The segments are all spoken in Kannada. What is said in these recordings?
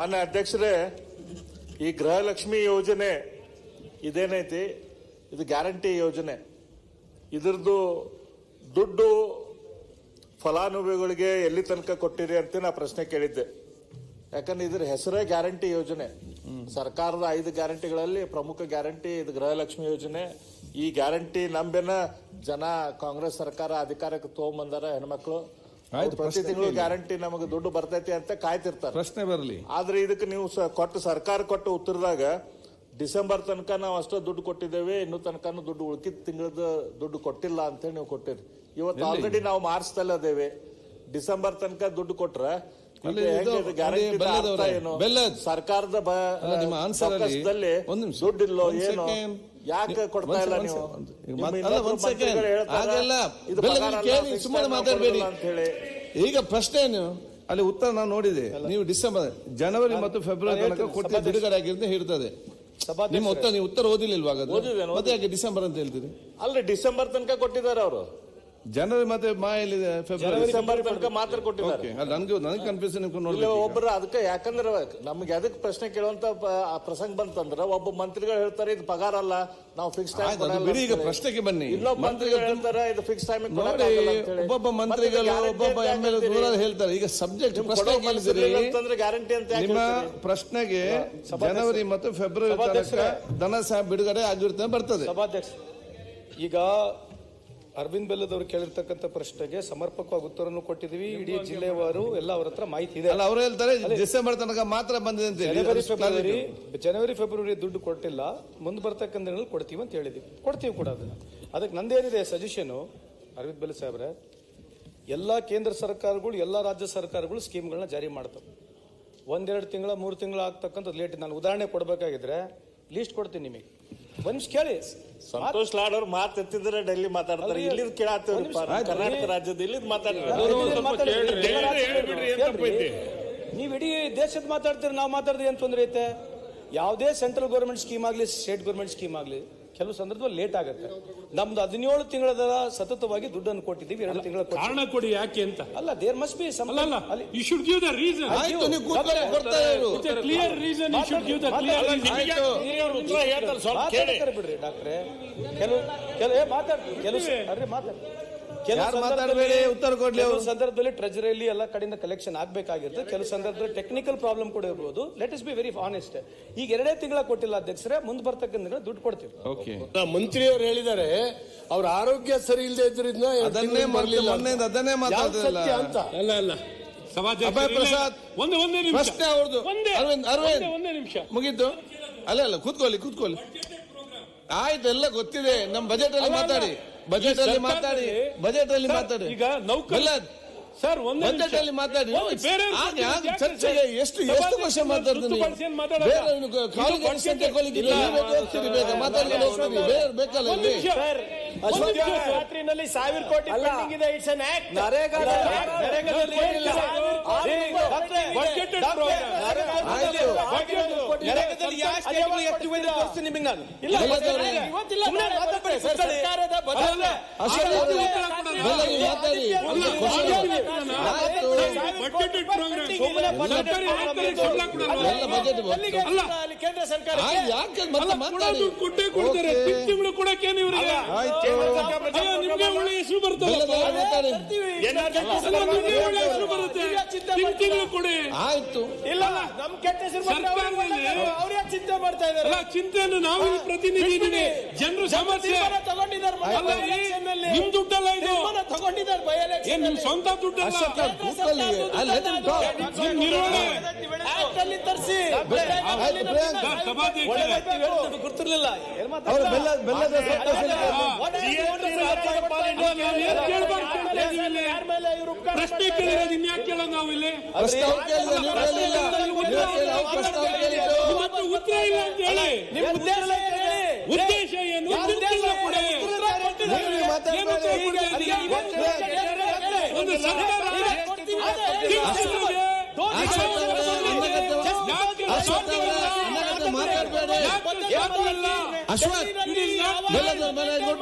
ಮಾನ್ಯ ಅಧ್ಯಕ್ಷರೇ, ಈ ಗೃಹಲಕ್ಷ್ಮಿ ಯೋಜನೆ ಇದೇನೈತಿ, ಇದು ಗ್ಯಾರಂಟಿ ಯೋಜನೆ. ಇದರದ್ದು ದುಡ್ಡು ಫಲಾನುಭವಿಗಳಿಗೆ ಎಲ್ಲಿ ತನಕ ಕೊಟ್ಟಿರಿ ಅಂತ ನಾ ಪ್ರಶ್ನೆ ಕೇಳಿದ್ದೆ. ಯಾಕಂದ್ರೆ ಇದ್ರ ಹೆಸರೇ ಗ್ಯಾರಂಟಿ ಯೋಜನೆ. ಸರ್ಕಾರದ 5 ಗ್ಯಾರಂಟಿಗಳಲ್ಲಿ ಪ್ರಮುಖ ಗ್ಯಾರಂಟಿ ಇದು ಗೃಹಲಕ್ಷ್ಮಿ ಯೋಜನೆ. ಈ ಗ್ಯಾರಂಟಿ ನಂಬೆನ ಜನ ಕಾಂಗ್ರೆಸ್ ಸರ್ಕಾರ ಅಧಿಕಾರಕ್ಕೆ ತಗೊಂಬಂದಾರ. ಹೆಣ್ಮಕ್ಳು ಪ್ರತಿ ತಿಂಗಳು ಗ್ಯಾರಂಟಿ ನಮಗೆ ದುಡ್ಡು ಬರ್ತೈತಿ ಅಂತ ಕಾಯ್ತಿರ್ತಾರೆ. ಪ್ರಶ್ನೆ ಬರಲಿ. ಆದ್ರೆ ಇದಕ್ಕೆ ನೀವು ಸರ್ಕಾರ ಕೊಟ್ಟ ಉತ್ತರದಾಗ ಡಿಸೆಂಬರ್ ತನಕ ನಾವು ಅಷ್ಟೇ ದುಡ್ಡು ಕೊಟ್ಟಿದ್ದೇವೆ, ಇನ್ನೂ ತನಕ ದುಡ್ಡು ಉಳ್ಕಿದ ತಿಂಗಳದ ದುಡ್ಡು ಕೊಟ್ಟಿಲ್ಲ ಅಂತ ಹೇಳಿ ನೀವು ಕೊಟ್ಟಿರಿ. ಇವತ್ತು ಆಲ್ರೆಡಿ ನಾವು ಮಾರ್ಚ್ದಲ್ಲಿ ಅದೇವೆ. ಡಿಸೆಂಬರ್ ತನಕ ದುಡ್ಡು ಕೊಟ್ರ ಸರ್ಕಾರದ ದುಡ್ಡಿಲ್ಲೋ ಏನು, ಯಾಕೆ ಕೊಡ್ತಾ ಇಲ್ಲ ನೀವು? ಸುಮ್ಮನೆ ಮಾತಾಡಬೇಡಿ ಅಂತ ಹೇಳಿ. ಈಗ ಪ್ರಶ್ನೆ ಏನು ಅಲ್ಲಿ ಉತ್ತರ ನಾನು ನೋಡಿದೆ. ನೀವು ಜನವರಿ ಮತ್ತು ಫೆಬ್ರವರಿ ತನಕ ಕೊಟ್ಟು ಬಿಡುಗಡೆ ಆಗಿರುತ್ತೆ ಹೇಳ್ತದೆ. ನಿಮ್ಮ ಉತ್ತರ ನೀವು ಉತ್ತರ ಓದಿಲ್ವಾ? ಮತ್ತೆ ಯಾಕೆ ಡಿಸೆಂಬರ್ ಅಂತ ಹೇಳ್ತೀರಿ? ಅಲ್ಲ, ಡಿಸೆಂಬರ್ ತನಕ ಕೊಟ್ಟಿದ್ದಾರೆ ಅವರು. ಜನವರಿ ಮತ್ತೆ ಫೆಬ್ರವರಿ ಡಿಸೆಂಬರ್ ತನಕ ಮಾತ್ರ ಕೊಟ್ಟಿದ್ದಾರೆ. ನನಗೆ ಕನ್ಫ್ಯೂಷನ್ ಒಬ್ಬರು ಅದಕ್ಕೆ, ಯಾಕಂದ್ರೆ ನಮ್ಗೆ ಅದಕ್ಕೆ ಪ್ರಶ್ನೆ ಕೇಳುವಂತ ಪ್ರಸಂಗ ಬಂತಂದ್ರ ಒಬ್ಬ ಮಂತ್ರಿಗಳು ಹೇಳ್ತಾರೆ ಇದು ಪಗಾರ ಅಲ್ಲ, ನಾವು ಫಿಕ್ಸ್ ಟೈಮ್ ಬಿಡಿ. ಈಗ ಪ್ರಶ್ನೆಗೆ ಬನ್ನಿ. ಇನ್ನೊಬ್ಬ ಮಂತ್ರಿಗಳು ಹೇಳ್ತಾರೆ ಇದು ಫಿಕ್ಸ್ ಟೈಮ್. ಒಬ್ಬೊಬ್ಬ ಮಂತ್ರಿಗಳು ಒಬ್ಬೊಬ್ಬ MLA ದೂರ ಹೇಳ್ತಾರೆ. ಈಗ ಸಬ್ಜೆಕ್ಟ್ ಪ್ರಶ್ನೆ ಅಂತಂದ್ರೆ ಗ್ಯಾರಂಟಿ ಅಂತ ನಿಮ್ಮ ಪ್ರಶ್ನೆಗೆ ಜನವರಿ ಮತ್ತು ಫೆಬ್ರವರಿ ತನಕ ಧನ ಸಹ ಬಿಡುಗಡೆ ಆಗಿರ್ತದೆ ಬರ್ತದೆ. ಸಭಾಧ್ಯಕ್ಷ, ಈಗ ಅರವಿಂದ್ ಬೆಲ್ಲದವರು ಕೇಳಿರ್ತಕ್ಕಂಥ ಪ್ರಶ್ನೆಗೆ ಸಮರ್ಪಕವಾಗಿ ಉತ್ತರವನ್ನು ಕೊಟ್ಟಿದ್ದೀವಿ. ಇಡೀ ಜಿಲ್ಲೆವಾರು ಎಲ್ಲ ಅವರ ಹತ್ರ ಮಾಹಿತಿ ಇದೆ. ಅವ್ರು ಹೇಳ್ತಾರೆ ಡಿಸೆಂಬರ್ ತನಕ ಮಾತ್ರ ಬಂದಿದೆ ಅಂತ. ಜನವರಿ ಫೆಬ್ರವರಿ ದುಡ್ಡು ಕೊಟ್ಟಿಲ್ಲ, ಮುಂದೆ ಬರ್ತಕ್ಕಂಥ ದಿನಗಳಲ್ಲಿ ಕೊಡ್ತೀವಿ ಅಂತ ಹೇಳಿದ್ವಿ. ಕೊಡ್ತೀವಿ ಕೂಡ ಅದನ್ನ. ಅದಕ್ಕೆ ನಂದೇನಿದೆ ಸಜೆಷನ್, ಅರವಿಂದ್ ಬೆಲ್ಲ ಸಾಹೇಬ್ರೆ, ಎಲ್ಲಾ ಕೇಂದ್ರ ಸರ್ಕಾರಗಳು ಎಲ್ಲ ರಾಜ್ಯ ಸರ್ಕಾರಗಳು ಸ್ಕೀಮ್ಗಳನ್ನ ಜಾರಿ ಮಾಡ್ತವೆ. 1-2 ತಿಂಗಳ 3 ತಿಂಗಳು ಆಗ್ತಕ್ಕಂಥದ್ದು ಲೇಟ್. ನಾನು ಉದಾಹರಣೆ ಕೊಡಬೇಕಾಗಿದ್ರೆ ಲೀಸ್ಟ್ ಕೊಡ್ತೀನಿ ನಿಮಗೆ. ಒಂದ್ ಕೇಳಿ. ಸಂತೋಷ್ ಲಾಡ್ ಅವ್ರು ಮಾತಾಡ್ತಿದ್ರೆ ಡೆಲ್ಲಿ ಮಾತಾಡ್ತಾರೆ, ಇಲ್ಲಿ ಕೇಳಾತೀವಿ. ಕರ್ನಾಟಕ ರಾಜ್ಯದ ಇಲ್ಲಿ ನೀವು ಇಡೀ ದೇಶದ ಮಾತಾಡ್ತೀರಿ, ನಾವು ಮಾತಾಡಿದ್ರೆ ಏನ್ ತೊಂದರೆ ಐತೆ? ಯಾವುದೇ ಸೆಂಟ್ರಲ್ ಗೌರ್ಮೆಂಟ್ ಸ್ಕೀಮ್ ಆಗಲಿ ಸ್ಟೇಟ್ ಗೌರ್ಮೆಂಟ್ ಸ್ಕೀಮ್ ಆಗಲಿ ಕೆಲವು ಸಂದರ್ಭದಲ್ಲಿ ಲೇಟ್ ಆಗುತ್ತೆ. ನಮ್ದು 17 ತಿಂಗಳ ಸತತವಾಗಿ ದುಡ್ಡನ್ನು ಕೊಟ್ಟಿದ್ದೀವಿ. 2 ತಿಂಗಳ ಕಾರಣ ಕೊಡಿ ಯಾಕೆ ಅಂತ. ಅಲ್ಲ, there must be some. You should give the reason. Clear reason. You should give the clear reason. ಬಿಡ್ರಿ ಡಾಕ್ಟ್ರೆ, ಕೆಲವು ಮಾತಾಡ್ತಾರೆ. ಮಾತಾಡಬೇಡಿ, ಉತ್ತರ ಕೊಡ್ಲಿ. ಕೆಲವು ಸಂದರ್ಭದಲ್ಲಿ ಟ್ರೆಜರಿಯಲ್ಲಿ ಎಲ್ಲ ಕಡೆಯಿಂದ ಕಲೆಕ್ಷನ್ ಆಗ್ಬೇಕಾಗಿರುತ್ತೆ. ಕೆಲವು ಸಂದರ್ಭದಲ್ಲಿ ಟೆಕ್ನಿಕಲ್ ಪ್ರಾಬ್ಲಮ್ ಕೂಡ ಇರಬಹುದು. Let us be very honest. ಈಗ 2 ತಿಂಗಳ ಕೊಟ್ಟಿಲ್ಲ ಅಧ್ಯಕ್ಷರೇ, ಮುಂದೆ ಬರ್ತಕ್ಕಂಥ ದುಡ್ಡು ಕೊಡ್ತೀವಿ. ಮಂತ್ರಿಯವರು ಹೇಳಿದ್ದಾರೆ ಅವ್ರ ಆರೋಗ್ಯ ಸರಿ ಇಲ್ಲದೆ ಇದ್ರಿಂದ ಅದನ್ನೇ ಮಾತಾಡ್ತಿಲ್ಲ ಅಂತ. ಅಲ್ಲ ಪ್ರಸಾದ್, ಒಂದೇ ಪ್ರಶ್ನೆ ಅವ್ರದ್ದು. ಒಂದೇ ನಿಮಿಷ ಮುಗೀತು. ಅಲ್ಲ ಕೂತ್ಕೊಳ್ಳಿ. ಆಯ್ತು, ಎಲ್ಲ ಗೊತ್ತಿದೆ. ನಮ್ ಬಜೆಟ್ ಅಲ್ಲಿ ಮಾತಾಡಿ. ಈಗ ನೌಕರ ಸರ್ ಬಜೆಟ್ ಅಲ್ಲಿ ಮಾತಾಡಿ. ಚರ್ಚೆಗೆ ಎಷ್ಟು ಕ್ವಶನ್ ಮಾತಾಡ್ತೀನಿ. ಬೇಕಲ್ಲ ರಾತ್ರಿನಲ್ಲಿ 1000 ಕೋಟಿ ಪೆಂಡಿಂಗ್ ಇದೆ. It's an act. ಸರ್ಕಾರದ ಕೇಂದ್ರ ಸರ್ಕಾರ ಕೊಟ್ಟೇ ಕೊಡ್ತಾರೆ. ತಿಂಗಳು ಕೊಡಕ್ಕೆ ನಿಮ್ಗೆ ಒಳ್ಳೆ ಹೆಸರು ಬರ್ತದೆ. ತಿಂಗಳು ಕೊಡಿ. ಆಯ್ತು. ಇಲ್ಲ, ನಮ್ ಕೆಟ್ಟ ಹೆಸರು ಅವ್ರು ಯಾಕೆ ಚಿಂತೆ ಮಾಡ್ತಾ ಇದ್ದಾರೆ? ಚಿಂತೆಯನ್ನು ನಾವು ಪ್ರತಿನಿಧಿ ಜನರು ಸಮಸ್ಯೆ ತಗೊಂಡಿದ್ದಾರೆ. ನಿಮ್ ದುಡ್ಡಲ್ಲ ಇದು, ತಗೊಂಡಿದ್ದಾರೆ. ನಿಮ್ ಸ್ವಂತ ದುಡ್ಡಲ್ಲ. ಗೊತ್ತಿರ್ಲಿಲ್ಲ. ಪ್ರಶ್ನೆ ಕೇಳಿರೋದು ಇನ್ಯಾಕೆ ಕೇಳೋ ನಾವು ಇಲ್ಲಿ? ಉತ್ತರ ಇಲ್ಲ ಅಂತ ಹೇಳಿ. ಉದ್ದೇಶ ಏನು? ಒಂದು ಸರ್ಕಾರ ಮಾತಾಡಬೇಡಿ. Ashwath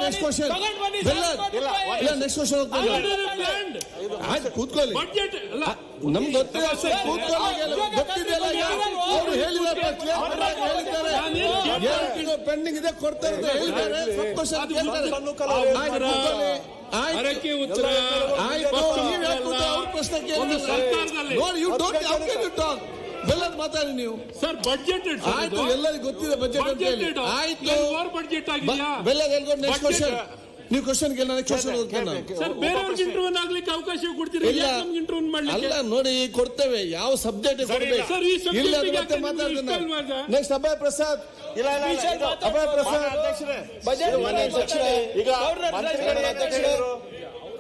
next question next question ಹೋಗ್ತಾರೆ. ಆಯ್ತು ಕೂತ್ಕೊಳ್ಳಿ, ನಮ್ಗೆ ಗೊತ್ತಿದೆ ಗೊತ್ತಿದೆಯಲ್ಲ. ಅವರು ಹೇಳಿದ್ದಾರೆ ಪೆಂಡಿಂಗ್ ಇದೆ ಕೊಡ್ತಾರೆ ಅಂತ ಹೇಳಿದ್ದಾರೆ. ಆಯ್ತು ಅವ್ರ ಪ್ರಶ್ನೆ ಬೆಲ್ಲದ್ ಮಾತಾಡಿ ನೀವು ಸರ್. ಬಡ್ಜೆಟ್ ಆಯ್ತು, ಎಲ್ಲರಿಗೂ ಗೊತ್ತಿದೆ ಬಜೆಟ್ ಅಂತ ಹೇಳಿ. ಆಯ್ತು, ಬಡ್ಜೆಟ್ ಆಗಿದೆಯಾ? ಬೆಲ್ಲದ್ ಹೇಳ್ಕೊಂಡು ನೆಕ್ಸ್ಟ್ ಕ್ವಶನ್. ನೀವು ಕ್ವಶನ್ ಕ್ವಶನ್ ಹೋಗ್ತೇನೆ ಸರ್. ಬೇರೆಯವ್ರಿಗೆ ಇಂಟರ್ವ್ಯೂ ಆಗ್ಲಿಕ್ಕೆ ಅವಕಾಶ ಕೊಡ್ತೀರಿ, ಇಂಟರ್ವ್ಯೂ ಮಾಡ್ಲಿಕ್ಕೆ? ಅಲ್ಲ ನೋಡಿ, ಕೊಡ್ತೇವೆ. ಯಾವ ಸಬ್ಜೆಕ್ಟ್ ಕೊಡ್ಬೇಕು ಇಲ್ಲ ಮತ್ತೆ ಮಾತಾಡ್ತೇನೆ. ನೆಕ್ಸ್ಟ್ ಅಭಯ್ ಪ್ರಸಾದ್. ಅಭಯ್ ಪ್ರಸಾದ್ ಈಗ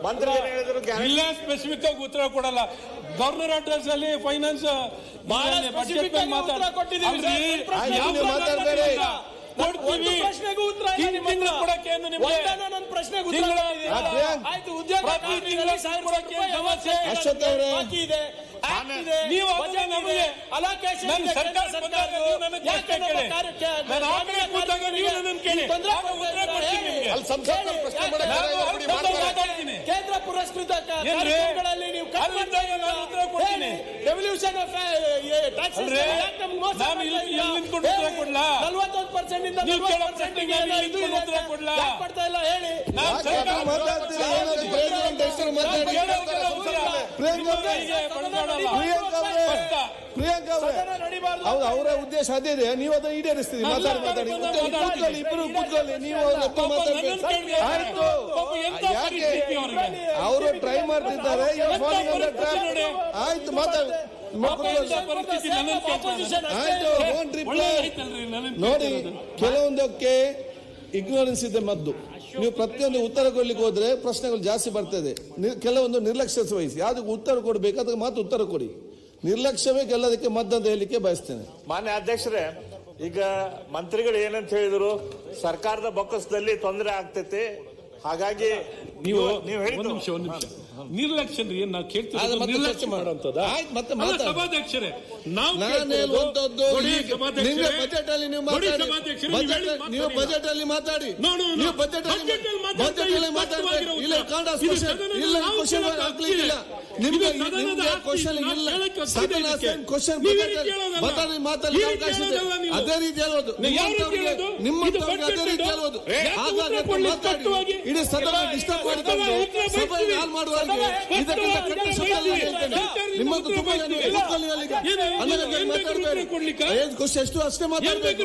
ಮಂತ್ರಿ ಹೇಳಿದ್ರು ಇಲ್ಲ, ಸ್ಪೆಸಿಫಿಕ್ ಆಗಿ ಉತ್ತರ ಕೊಡಲ್ಲ. ಗವರ್ನರ್ ಅಡ್ರೆಸ್ ಅಲ್ಲಿ ಫೈನಾನ್ಸ್ ಬಜೆಟ್ ಮಾತಾಡಬೇಡಿ. ಕೊಡ್ತೀವಿ, ಕೊಡಕ್ಕೆ ಅಶ್ವಥ್ ಅವರೇ, ನೀವು ನಮಗೆ ಕೇಂದ್ರ ಪುರಸ್ಕೃತ ಕಾರ್ಯಕ್ರಮಗಳಲ್ಲಿ ನೀವು ರೆವಲ್ಯೂಷನ್ ಆಫ್ ಟ್ಯಾಕ್ಸ್ 41% ಇಂದ 40% ಕೊಡ್ತಾ ಇಲ್ಲ ಹೇಳಿ. ಪ್ರಿಯಾಂಕಾ ಹೌದು, ಅವರ ಉದ್ದೇಶ ಅದೇ ಇದೆ. ನೀವು ಅದನ್ನು ಈಡೇರಿಸ್ತೀರಿ. ಮಾತಾಡಿ ಇಬ್ಬರು ಕೂತ್ಕೊಳ್ಳಿ. ನೀವು ಆಯ್ತು, ಅವರು ಟ್ರೈ ಮಾಡ್ತಿದ್ದಾರೆ. ಆಯ್ತು, ಮಾತಾಡಿ. ಆಯ್ತು, ನೋಡಿ, ಕೆಲವೊಂದಕ್ಕೆ ಇಗ್ನೋರೆನ್ಸ್ ಇದೆ ಮದ್ದು. ನೀವು ಪ್ರತಿಯೊಂದು ಉತ್ತರ ಕೊಡ್ಲಿಕ್ಕೆ ಹೋದ್ರೆ ಪ್ರಶ್ನೆಗಳು ಜಾಸ್ತಿ ಬರ್ತದೆ. ಕೆಲವೊಂದು ನಿರ್ಲಕ್ಷ್ಯ ವಹಿಸಿ. ಯಾವ್ದಕ್ಕೆ ಉತ್ತರ ಕೊಡಬೇಕು ಅದಕ್ಕೆ ಮಾತ್ರ ಉತ್ತರ ಕೊಡಿ. ನಿರ್ಲಕ್ಷ್ಯವೇ ಗೆಲ್ಲೋದಕ್ಕೆ ಮದ್ದು ಅಂತ ಹೇಳಲಿಕ್ಕೆ ಬಯಸ್ತೇನೆ. ಮಾನ್ಯ ಅಧ್ಯಕ್ಷರೇ, ಈಗ ಮಂತ್ರಿಗಳು ಏನಂತ ಹೇಳಿದ್ರು, ಸರ್ಕಾರದ ಬೊಕ್ಕಸದಲ್ಲಿ ತೊಂದರೆ ಆಗ್ತೈತಿ, ಹಾಗಾಗಿ ನೀವು ಒಂದು ನಿಮಿಷ ನಿರ್ಲಕ್ಷ್ಯ ಏನ್ ನಾವು ಕೇಳ್ತೀವಿ? ಸಭಾಧ್ಯಕ್ಷರೇ, ಬಜೆಟ್ ಅಲ್ಲಿ ನೀವು ಬಜೆಟ್ ಅಲ್ಲಿ ಮಾತಾಡಿ. ನೀವು ಬಜೆಟ್ ಅಲ್ಲಿ ಮಾತಾಡಬೇಕು. ಇಲ್ಲ ಇಲ್ಲ ಕ್ವಶನ್ ಹಾಕ್ಲಿಕ್ಕಿಲ್ಲ ನಿಮ್ಗೆ. ಕ್ವಶನ್ ಇಲ್ಲ, ಕ್ವಶನ್ ಮಾತಾಡಲಿಕ್ಕೆ ಅವಕಾಶ ಇದೆ. ಅದೇ ರೀತಿ ಹೇಳೋದು ನಿಮ್ಮಂತವ್ರಿಗೆ, ಅದೇ ರೀತಿ ಹೇಳೋದು. ಹಾಗಾಗಿ ಮಾತಾಡಿ. ಇಡೀ ಸದನ ಡಿಸ್ಟರ್ಬ್ ಮಾಡಿಕೊಂಡು ಸಭೆ ಹಾಳು ಮಾಡುವಾಗ ಇದಕ್ಕೆಲ್ಲ ಕೆಟ್ಟ ಶಬ್ದ ಹೇಳ್ತೇನೆ. ನಿಮ್ಮದು ತುಂಬಾ ಕ್ವಶನ್ ಎಷ್ಟು ಅಷ್ಟೇ ಮಾತಾಡಬೇಕು.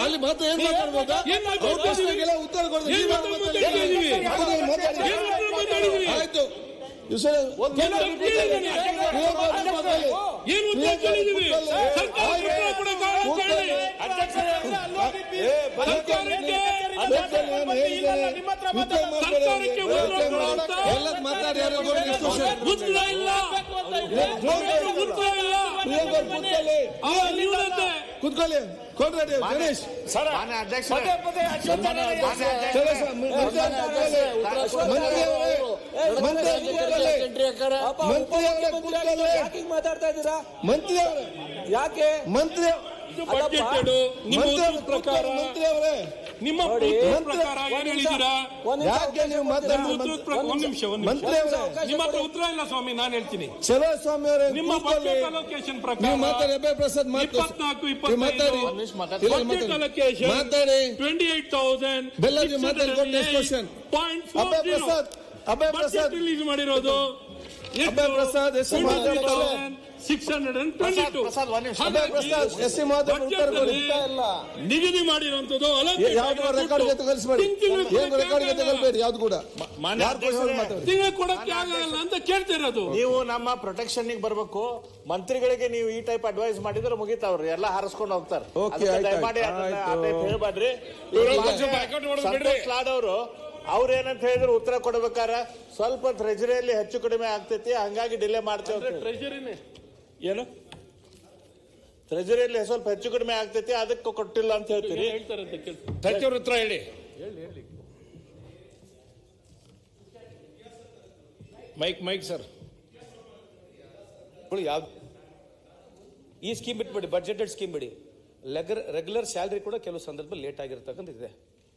ಅಲ್ಲಿ ಮಾತ್ರ ಏನ್ ಮಾತಾಡ್ಬೋದಾ? ಅವ್ರ ಪ್ರಶ್ನೆಗೆಲ್ಲ ಉತ್ತರ ಕೊಡೋದು. ಆಯ್ತು, ಮಾತಾಡಿ. ಕೂತ್ಕೊಳ್ಳಿ. ಕೊಡ್ರಿ ಗಣೇಶ್. ಮಾತಾಡ್ತಾ ಇದ್ದೀರಾ ಮಂತ್ರಿ ಅವರೇ? ಯಾಕೆ ಮಂತ್ರಿ ಪ್ರಕಾರ ನಿಮ್ಮ ಪ್ರಕಾರ ಏನ್ ಹೇಳಿದ್ದೀರಾ? ಯಾಕೆ ನೀವು ಮಂತ್ರಿ ನಿಮ್ಮ ಹತ್ರ ಉತ್ತರ ಇಲ್ಲ ಸ್ವಾಮಿ. ನಾನು ಹೇಳ್ತೀನಿ, ಚಲೋ ಸ್ವಾಮಿ ಅವರೇ, ನಿಮ್ಮ ಬಜೆಟ್ ಅಲೋಕೇಶನ್ ಪ್ರಕಾರ ಮಾತಾಡಿ. ಅಭಯ್ ಪ್ರಸಾದ್ 24-25 ಮಾತಾಡಿ. ಬಜೆಟ್ ಅಲೋಕೇಶನ್ ಮಾತಾಡಿ. 28,000 ಬೆಲ್ಲದಿ ಮಾತಾಡಿ. ಅಭಯ್ ಪ್ರಸಾದ್, ಅಭಯ್ ಪ್ರಸಾದ್ ರಿಲೀಸ್ ಮಾಡಿರೋದು. ಅಭಯ್ ಪ್ರಸಾದ್ ಎಸ್ 622 ನಿಗದಿ ಮಾಡಿರುವಂತದ್ದು ಯಾವ್ದು ಕೂಡ ತಿಂಗಳ ಕೊಡಕ್ಕೆ ಆಗಲ್ಲ ಅಂತ ಕೇಳ್ತಿರೋದು. ನೀವು ನಮ್ಮ ಪ್ರೊಟೆಕ್ಷನ್ ಬರಬೇಕು. ಮಂತ್ರಿಗಳಿಗೆ ನೀವು ಈ ಟೈಪ್ ಅಡ್ವೈಸ್ ಮಾಡಿದ್ರೆ ಮುಗಿತಾವ್ರಿ, ಎಲ್ಲ ಹಾರಿಸ್ಕೊಂಡು ಹೋಗ್ತಾರೆ. ದಯಮಾಡಿ ಹೇಳ್ಬೇಡ್ರಿ. ಸಂತೋಷ್ ಲಾಡ್ ಅವರು ಅವ್ರೇನಂತ ಹೇಳಿದ್ರು, ಉತ್ತರ ಕೊಡ್ಬೇಕಾರ ಸ್ವಲ್ಪ ಟ್ರೆಜರಿಯಲ್ಲಿ ಹೆಚ್ಚು ಕಡಿಮೆ ಆಗ್ತೈತಿ, ಹಂಗಾಗಿ ಡಿಲೇ ಮಾಡ್ತೇವೆ. ಟ್ರೆಜರಿನೇ ಏನು ಟ್ರೆಜರಿಯಲ್ಲಿ ಸ್ವಲ್ಪ ಹೆಚ್ಚು ಕಡಿಮೆ ಆಗ್ತೈತಿ, ಅದಕ್ಕೆ ಕೊಟ್ಟಿಲ್ಲ ಅಂತ ಹೇಳ್ತೀರಿ. ಹೇಳ್ತಾರೆ ಉತ್ತರ ಹೇಳಿ. Mic sir. ಯಾವ್ದು ಈ ಸ್ಕೀಮ್ ಬಿಟ್ಬಿಡಿ, ಬಜೆಟೆಡ್ ಸ್ಕೀಮ್ ಬಿಡಿ. ರೆಗ್ಯುಲರ್ ಸ್ಯಾಲರಿ ಕೂಡ ಕೆಲವು ಸಂದರ್ಭದಲ್ಲಿ ಲೇಟ್ ಆಗಿರ್ತಕ್ಕಂಥದ್ದಿದೆ.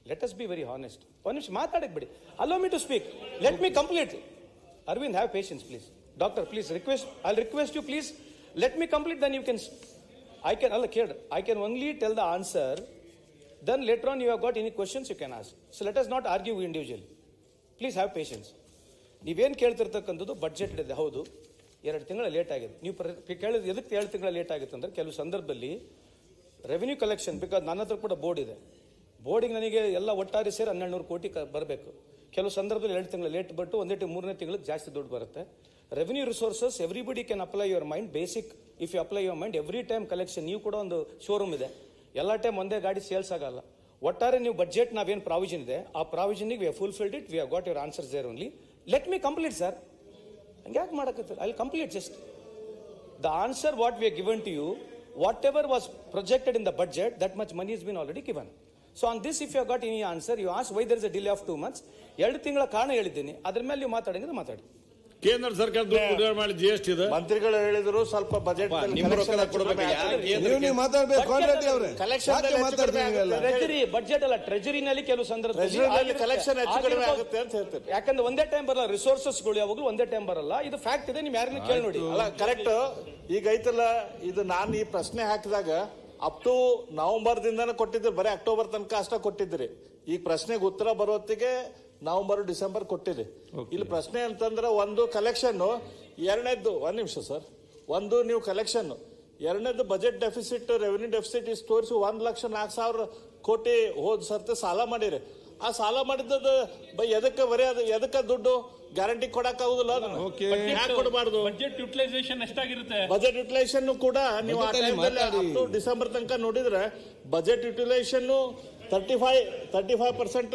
Let us be very honest. ಒಂದು ನಿಮಿಷ ಮಾತಾಡಕ್ ಬಿಡಿ. Allow me to speak. Let me complete. Arvind, have patience, please. Doctor, please I'll request you, please. Let me complete, then you can. I can only tell the answer. Then later on, you have got any questions, you can ask. So let us not argue individually. Please have patience. ನೀವೇನು ಕೇಳ್ತಿರ್ತಕ್ಕಂಥದ್ದು ಬಡ್ಜೆಟ್ ಇದೆ, ಹೌದು 2 ತಿಂಗಳ ಲೇಟ್ ಆಗಿದೆ. ನೀವು ಕೇಳಿದ ಎದಕ್ಕೆ 2 ತಿಂಗಳ ಲೇಟ್ ಆಗಿತ್ತು ಅಂದರೆ ಕೆಲವು ಸಂದರ್ಭದಲ್ಲಿ ರೆವಿನ್ಯೂ ಕಲೆಕ್ಷನ್, ಬಿಕಾಸ್ ನನ್ನ ಹತ್ರ ಕೂಡ ಬೋರ್ಡ್ ಇದೆ. ಬೋರ್ಡಿಗೆ ನನಗೆ ಎಲ್ಲ ಒಟ್ಟಾರೆ ಸೇರಿ 1200 ಕೋಟಿ ಬರಬೇಕು. ಕೆಲವು ಸಂದರ್ಭದಲ್ಲಿ 2 ತಿಂಗಳು ಲೇಟ್ ಬಟ್ಟು 3ನೇ ತಿಂಗಳಿಗೆ ಜಾಸ್ತಿ ದುಡ್ಡು ಬರುತ್ತೆ. Revenue resources everybody can apply your mind. Basic if you apply your mind every time collection. ನೀವು ಕೂಡ ಒಂದು ಶೋರೂಮ್ ಇದೆ, ಎಲ್ಲ ಟೈಮ್ ಒಂದೇ ಗಾಡಿ ಸೇಲ್ಸ್ ಆಗಲ್ಲ. ಒಟ್ಟಾರೆ ನೀವು ಬಡ್ಜೆಟ್ ನಾವೇನು ಪ್ರಾವಿಷನ್ ಇದೆ ಆ ಪ್ರಾವಿಷನ್ಗೆ we have fulfilled it. We have got your answers there only. Let me complete sir. ಹಂಗೆ ಯಾಕೆ ಮಾಡಕತ್ತೀರ? I will complete just the answer what we have given to you. Whatever was projected in the budget, that much money is been already given. So on this, if you have got any answer, you ask why there is a delay of 2 months. 2 ತಿಂಗಳ ಕಾರಣ ಹೇಳಿದ್ದೀನಿ, ಅದ್ರ ಮೇಲೆ ನೀವು ಮಾತಾಡಿದ್ರೆ ಮಾತಾಡಿ. ಕೇಂದ್ರ ಸರ್ಕಾರ ದುಡ್ಡು ಬಿಡುಗಡೆ ಮಾಡಿ GST ಇದೆ. ಮಂತ್ರಿಗಳು ಹೇಳಿದ್ರು ಸ್ವಲ್ಪ ಬಜೆಟ್ ನೀವು ಮಾತಾಡ್ಬೇಕು. ಕಾಂಟ್ರಾಕ್ಟ್ ಅವರೇ ಟ್ರೆಜರಿ ಬಡ್ಜೆಟ್ ಅಲ್ಲ, ಟ್ರೆಜರಿನಲ್ಲಿ ಕೆಲವು ಸಂದರ್ಭದಲ್ಲಿ ಕಲೆಕ್ಷನ್ ಹೆಚ್ಚು ಕಡಿಮೆ ಆಗುತ್ತೆ ಅಂತ ಹೇಳ್ತಾರೆ. ಯಾಕಂದ್ರೆ ಒಂದೇ ಟೈಮ್ ಬರಲ್ಲ, ರಿಸೋರ್ಸಸ್ಗಳು ಯಾವಾಗಲೂ ಒಂದೇ ಟೈಮ್ ಬರಲ್ಲ. ಇದು ಫ್ಯಾಕ್ಟ್ ಇದೆ, ನೀವು ಯಾರನ್ನ ಕೇಳಿ ನೋಡಿ. ಅಲ್ಲ ಕರೆಕ್ಟ್. ಈಗ ಐತಲ್ಲ, ಇದು ನಾನು ಈ ಪ್ರಶ್ನೆ ಹಾಕಿದಾಗ ಅಪ್ ಟು ನವೆಂಬರ್ ದಿಂದಾನೆ ಕೊಟ್ಟಿದ್ರಿ, ಬರೀ ಅಕ್ಟೋಬರ್ ತನಕ ಅಷ್ಟೇ ಕೊಟ್ಟಿದ್ರಿ. ಈಗ ಪ್ರಶ್ನೆಗೆ ಉತ್ತರ ಬರೋತ್ತಿಗೆ ನವೆಂಬರ್ ಡಿಸೆಂಬರ್ ಕೊಟ್ಟಿರಿ. ಇಲ್ಲಿ ಪ್ರಶ್ನೆ ಅಂತಂದ್ರೆ ಒಂದು ಕಲೆಕ್ಷನ್, ಎರಡನೇದ್ದು ಒಂದ್ ನಿಮಿಷ ಸರ್, ಒಂದು ನೀವು ಕಲೆಕ್ಷನ್, ಎರಡನೇದು ಬಜೆಟ್ ಡೆಫಿಸಿಟ್, ರೆವಿನ್ಯೂ ಡೆಫಿಸಿಟ್ ಇಷ್ಟು ತೋರಿಸಿ 1,04,000 ಕೋಟಿ ಹೋದ್ ಸರ್ತಿ ಸಾಲ ಮಾಡಿರಿ. ಆ ಸಾಲ ಮಾಡಿದ್ದದು ಎದಕ್ಕೆ ಬರೀ ಅದು ಎದಕ್ಕೆ ದುಡ್ಡು ಗ್ಯಾರಂಟಿ ಕೊಡಕ್ ಆಗುದಿಲ್ಲ. ಕೊಡಬಾರ್ದು. ಬಜೆಟ್ ಯುಟಿಲೈಸೇಷನ್ ಎಷ್ಟಾಗಿರುತ್ತೆ? ಬಜೆಟ್ ಯುಟಿಲೈಸೇಷನ್ ಕೂಡ ನೀವು ಆ ಟೈಮ್ನಲ್ಲಿ ಡಿಸೆಂಬರ್ ತನಕ ನೋಡಿದ್ರೆ ಬಜೆಟ್ ಯುಟಿಲೈಸೇಷನ್ 35%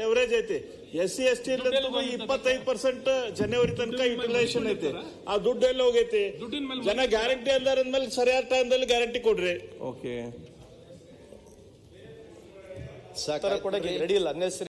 ಎವರೇಜ್ ಐತಿ. SC ST 25% ಜನವರಿ ತನಕ ಯುಟಿಲೈಸೇಷನ್ ಐತಿ. ಆ ದುಡ್ಡು ಎಲ್ಲ ಹೋಗೈತಿ. ಜನ ಗ್ಯಾರಂಟಿ ಅಂದ್ಮೇಲೆ ಸರಿಯಾದ ಟೈಮ್ದಲ್ಲಿ ಗ್ಯಾರಂಟಿ ಕೊಡ್ರಿ. ಓಕೆ ಕೊಡಕ್ಕೆ ರೆಡಿ ಇಲ್ಲ.